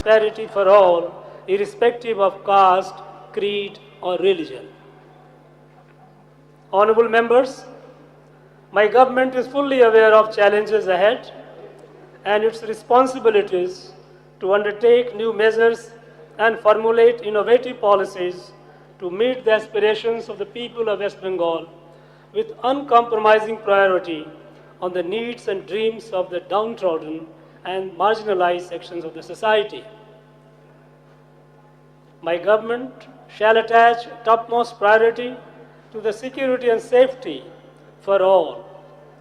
prosperity for all, irrespective of caste, creed, or religion. Honorable members, my government is fully aware of challenges ahead and its responsibilities to undertake new measures and formulate innovative policies to meet the aspirations of the people of West Bengal with uncompromising priority on the needs and dreams of the downtrodden and marginalized sections of the society. My government shall attach topmost priority to the security and safety for all,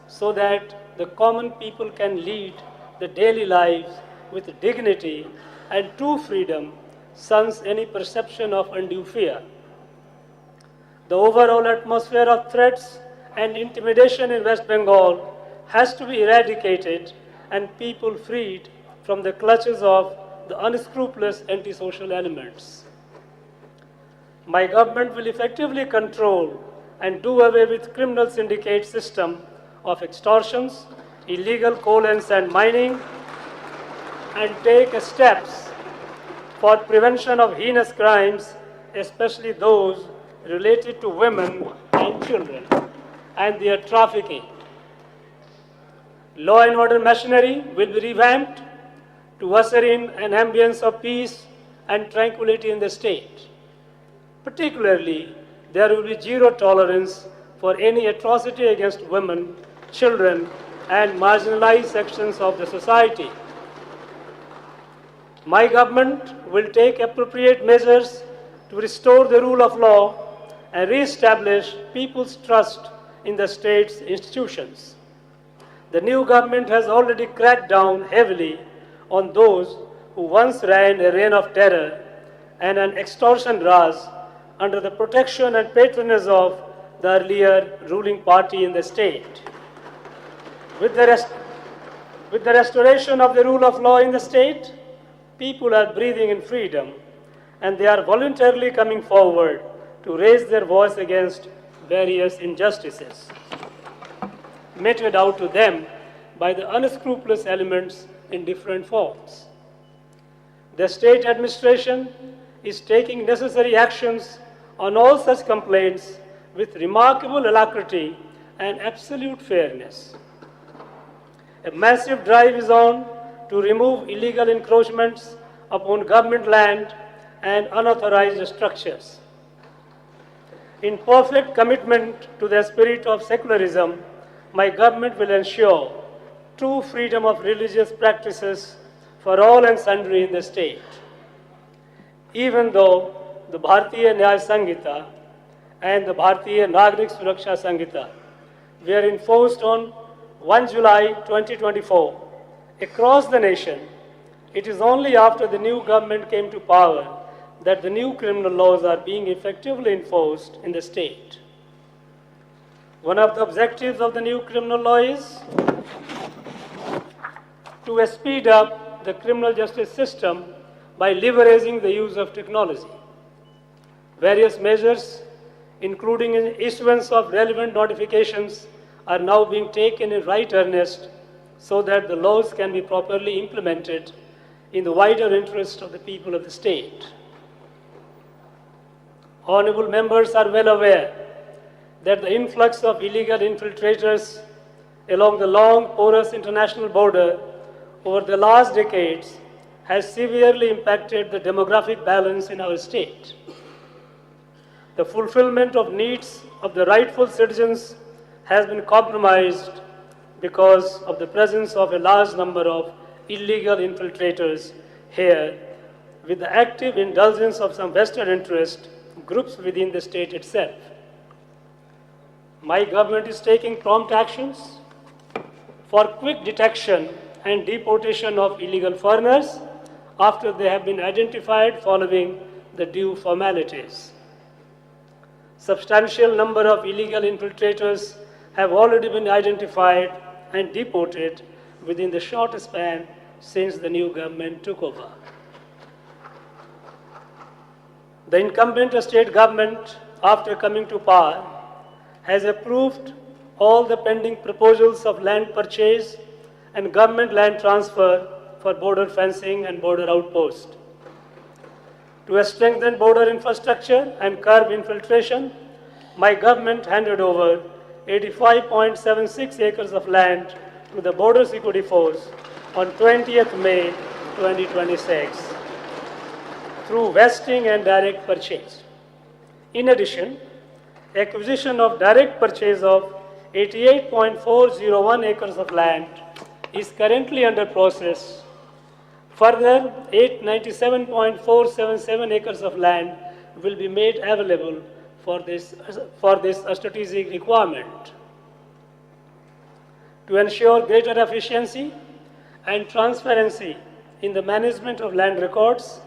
so that the common people can lead the daily lives with dignity and true freedom, sans any perception of undue fear. The overall atmosphere of threats and intimidation in West Bengal has to be eradicated and people freed from the clutches of the unscrupulous antisocial elements. My government will effectively control and do away with criminal syndicate system of extortions, illegal coal and sand mining, and take steps for prevention of heinous crimes, especially those related to women and children and their trafficking. Law and order machinery will be revamped to usher in an ambience of peace and tranquility in the state. Particularly, there will be zero tolerance for any atrocity against women, children, and marginalized sections of the society. My government will take appropriate measures to restore the rule of law and re-establish people's trust in the state's institutions. The new government has already cracked down heavily on those who once ran a reign of terror and an extortion raj under the protection and patronage of the earlier ruling party in the state. With the restoration of the rule of law in the state, people are breathing in freedom and they are voluntarily coming forward to raise their voice against various injustices meted out to them by the unscrupulous elements in different forms. The state administration is taking necessary actions on all such complaints with remarkable alacrity and absolute fairness. A massive drive is on to remove illegal encroachments upon government land and unauthorized structures. In perfect commitment to the spirit of secularism, my government will ensure true freedom of religious practices for all and sundry in the state. Even though the Bharatiya Nyaya Sanhita and the Bharatiya Nagrik Suraksha Sanhita were enforced on 1 July 2024 across the nation, it is only after the new government came to power that the new criminal laws are being effectively enforced in the state. One of the objectives of the new criminal law is to speed up the criminal justice system by leveraging the use of technology. Various measures, including an issuance of relevant notifications, are now being taken in right earnest so that the laws can be properly implemented in the wider interest of the people of the state. Honorable members are well aware that the influx of illegal infiltrators along the long, porous international border over the last decades has severely impacted the demographic balance in our state. The fulfillment of needs of the rightful citizens has been compromised because of the presence of a large number of illegal infiltrators here, with the active indulgence of some vested interest groups within the state itself. My government is taking prompt actions for quick detection and deportation of illegal foreigners after they have been identified following the due formalities. Substantial number of illegal infiltrators have already been identified and deported within the short span since the new government took over. The incumbent state government, after coming to power, has approved all the pending proposals of land purchase and government land transfer for border fencing and border outposts. To strengthen border infrastructure and curb infiltration, my government handed over 85.76 acres of land to the Border Security Force on 20th May 2026 through vesting and direct purchase. In addition, acquisition of direct purchase of 88.401 acres of land is currently under process. Further, 897.477 acres of land will be made available for this strategic requirement. To ensure greater efficiency and transparency in the management of land records,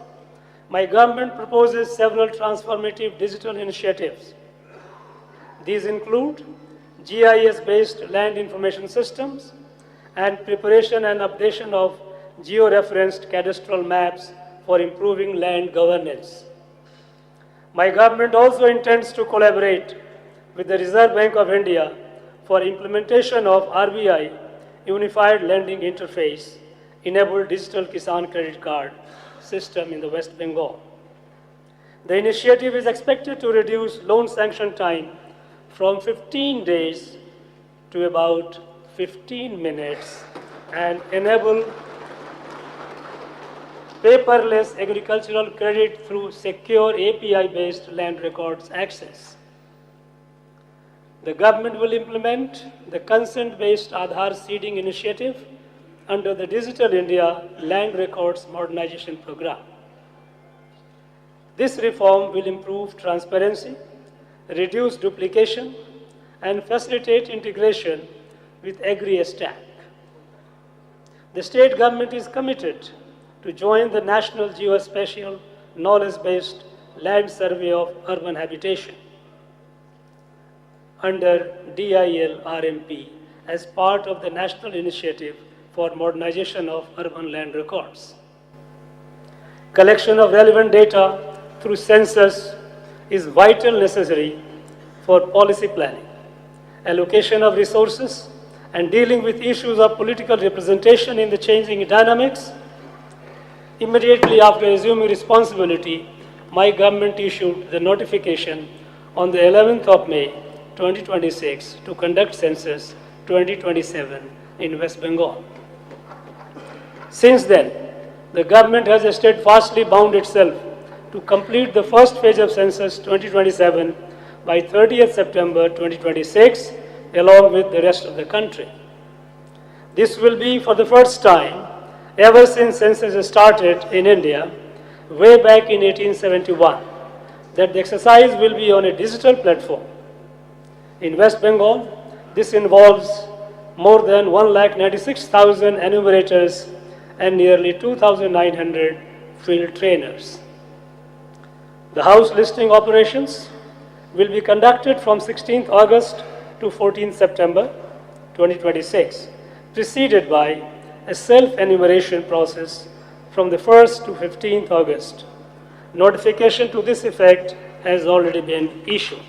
my government proposes several transformative digital initiatives. These include GIS-based land information systems and preparation and updation of geo-referenced cadastral maps for improving land governance. My government also intends to collaborate with the Reserve Bank of India for implementation of RBI Unified Lending Interface enabled digital Kisan credit card system in the West Bengal. The initiative is expected to reduce loan sanction time from 15 days to about 15 minutes and enable paperless agricultural credit through secure API-based land records access. The government will implement the consent-based Aadhaar seeding initiative under the Digital India Land Records Modernization Program. This reform will improve transparency, reduce duplication, and facilitate integration with Agri-Stack. The state government is committed to join the National Geospatial Knowledge-Based Land Survey of Urban Habitation under DIL RMP as part of the National Initiative for Modernization of Urban Land Records. Collection of relevant data through census is vital necessary for policy planning, allocation of resources, and dealing with issues of political representation in the changing dynamics. Immediately after assuming responsibility, my government issued the notification on the 11th of May 2026 to conduct census 2027 in West Bengal. Since then, the government has steadfastly bound itself to complete the first phase of census 2027 by 30th September 2026 along with the rest of the country. This will be for the first time ever since census started in India way back in 1871 that the exercise will be on a digital platform. In West Bengal, this involves more than 1,96,000 enumerators and nearly 2,900 field trainers. The house listing operations will be conducted from 16th August to 14th September 2026, preceded by a self-enumeration process from the 1st to 15th August. Notification to this effect has already been issued.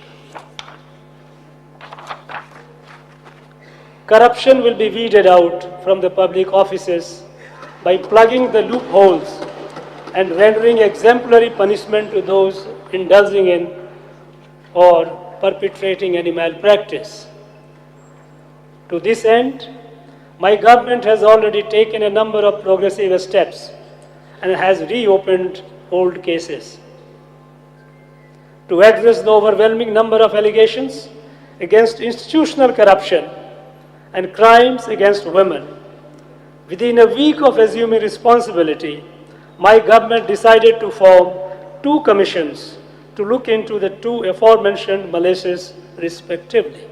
Corruption will be weeded out from the public offices by plugging the loopholes and rendering exemplary punishment to those indulging in or perpetrating any malpractice. To this end, my government has already taken a number of progressive steps and has reopened old cases. To address the overwhelming number of allegations against institutional corruption and crimes against women, within a week of assuming responsibility, my government decided to form two commissions to look into the two aforementioned malaces respectively.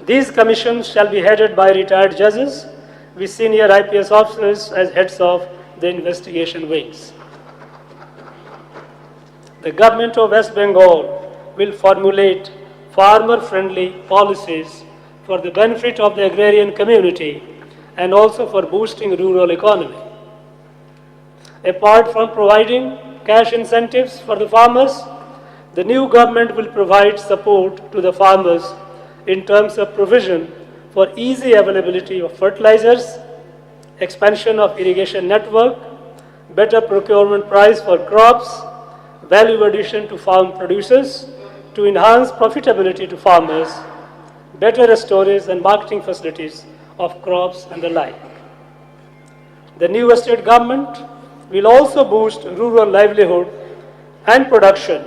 These commissions shall be headed by retired judges with senior IPS officers as heads of the investigation wings. The government of West Bengal will formulate farmer-friendly policies for the benefit of the agrarian community and also for boosting rural economy. Apart from providing cash incentives for the farmers, the new government will provide support to the farmers in terms of provision for easy availability of fertilizers, expansion of irrigation network, better procurement price for crops, value addition to farm producers to enhance profitability to farmers, better storage and marketing facilities of crops and the like. The new state government will also boost rural livelihood and production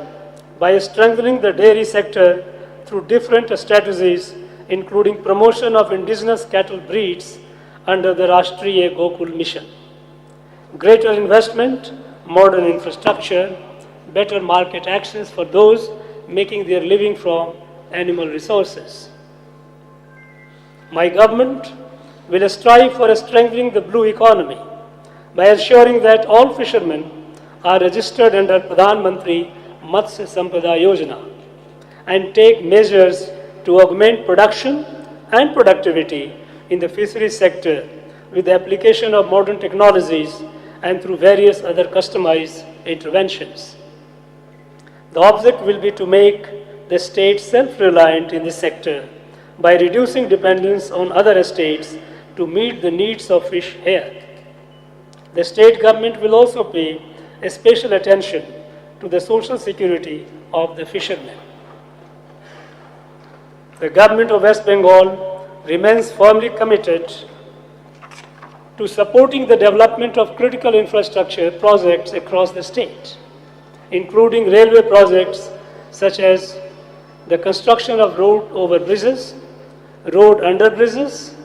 by strengthening the dairy sector through different strategies, including promotion of indigenous cattle breeds under the Rashtriya Gokul Mission, greater investment, modern infrastructure, better market access for those making their living from animal resources. My government will strive for strengthening the blue economy by ensuring that all fishermen are registered under Pradhan Mantri Matsya Sampada Yojana and take measures to augment production and productivity in the fisheries sector with the application of modern technologies and through various other customized interventions. The object will be to make the state self-reliant in this sector by reducing dependence on other states to meet the needs of fish here. The state government will also pay a special attention to the social security of the fishermen. The government of West Bengal remains firmly committed to supporting the development of critical infrastructure projects across the state, including railway projects such as the construction of road over bridges, road under bridges,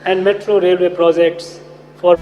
and metro railway projects for